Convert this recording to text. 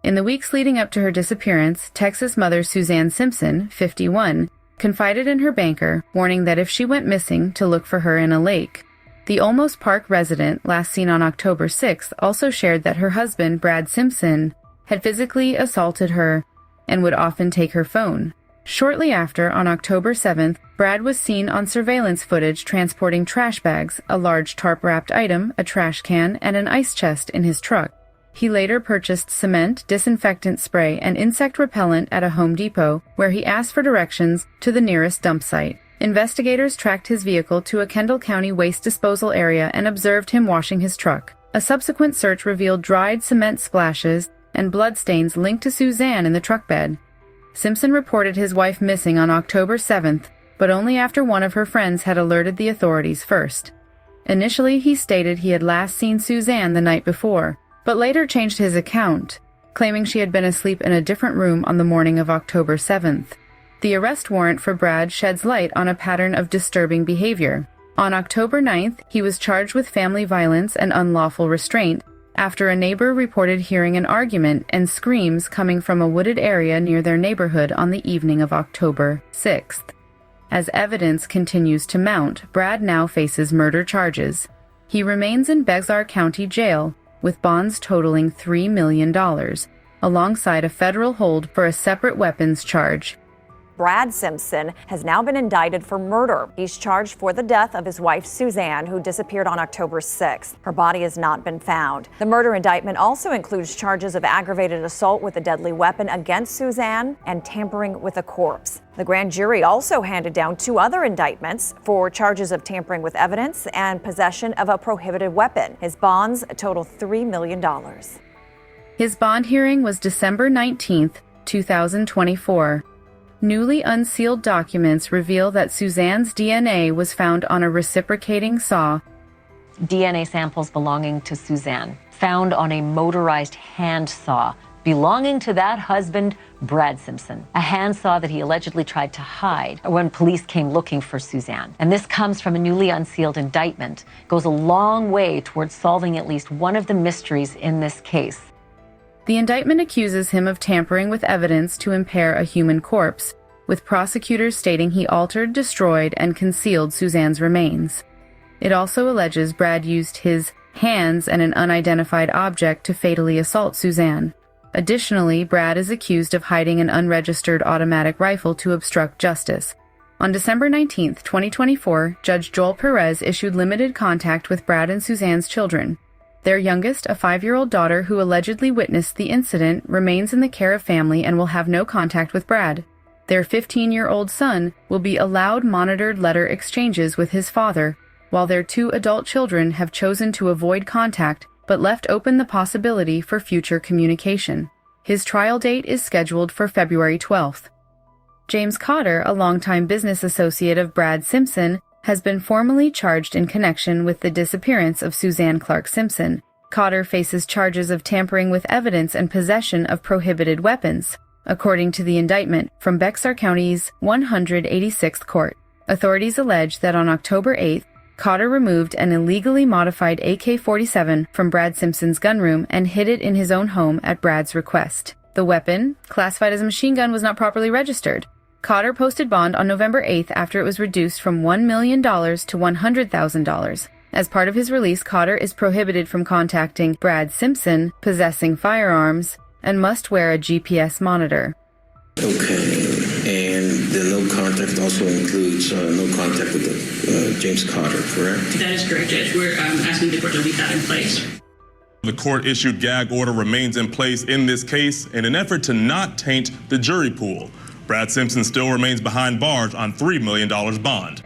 In the weeks leading up to her disappearance, Texas mother Suzanne Simpson, 51, confided in her banker, warning that if she went missing, to look for her in a lake. The Olmos Park resident, last seen on October 6th, also shared that her husband, Brad Simpson, had physically assaulted her and would often take her phone. Shortly after, on October 7th, Brad was seen on surveillance footage transporting trash bags, a large tarp-wrapped item, a trash can, and an ice chest in his truck. He later purchased cement, disinfectant spray, and insect repellent at a Home Depot, where he asked for directions to the nearest dump site. Investigators tracked his vehicle to a Kendall County waste disposal area and observed him washing his truck. A subsequent search revealed dried cement splashes and bloodstains linked to Suzanne in the truck bed. Simpson reported his wife missing on October 7th, but only after one of her friends had alerted the authorities first. Initially, he stated he had last seen Suzanne the night before, but later changed his account, claiming she had been asleep in a different room on the morning of October 7th. The arrest warrant for Brad sheds light on a pattern of disturbing behavior. On October 9th, he was charged with family violence and unlawful restraint after a neighbor reported hearing an argument and screams coming from a wooded area near their neighborhood on the evening of October 6th. As evidence continues to mount, Brad now faces murder charges. He remains in Bexar County Jail, with bonds totaling $3 million, alongside a federal hold for a separate weapons charge. Brad Simpson has now been indicted for murder. He's charged for the death of his wife, Suzanne, who disappeared on October 6th. Her body has not been found. The murder indictment also includes charges of aggravated assault with a deadly weapon against Suzanne and tampering with a corpse. The grand jury also handed down 2 other indictments for charges of tampering with evidence and possession of a prohibited weapon. His bonds total $3 million. His bond hearing was December 19, 2024. Newly unsealed documents reveal that Suzanne's DNA was found on a reciprocating saw. DNA samples belonging to Suzanne, found on a motorized hand saw belonging to that husband, Brad Simpson, a hand saw that he allegedly tried to hide when police came looking for Suzanne. And this comes from a newly unsealed indictment. It goes a long way towards solving at least one of the mysteries in this case. The indictment accuses him of tampering with evidence to impair a human corpse, with prosecutors stating he altered, destroyed, and concealed Suzanne's remains. It also alleges Brad used his hands and an unidentified object to fatally assault Suzanne. Additionally, Brad is accused of hiding an unregistered automatic rifle to obstruct justice. On December 19, 2024, Judge Joel Perez issued limited contact with Brad and Suzanne's children. Their youngest, a 5-year-old daughter who allegedly witnessed the incident, remains in the care of family and will have no contact with Brad. Their 15-year-old son will be allowed monitored letter exchanges with his father, while their 2 adult children have chosen to avoid contact but left open the possibility for future communication. His trial date is scheduled for February 12th. James Cotter, a longtime business associate of Brad Simpson, has been formally charged in connection with the disappearance of Suzanne Clark Simpson. Cotter faces charges of tampering with evidence and possession of prohibited weapons, according to the indictment from Bexar County's 186th Court. Authorities allege that on October 8th, Cotter removed an illegally modified AK-47 from Brad Simpson's gunroom and hid it in his own home at Brad's request. The weapon, classified as a machine gun, was not properly registered. Cotter posted bond on November 8th after it was reduced from $1 million to $100,000. As part of his release, Cotter is prohibited from contacting Brad Simpson, possessing firearms, and must wear a GPS monitor. Okay, and the no contact also includes no contact with James Cotter, correct? That is correct, Judge. We're asking the court to leave that in place. The court-issued gag order remains in place in this case in an effort to not taint the jury pool. Brad Simpson still remains behind bars on $3 million bond.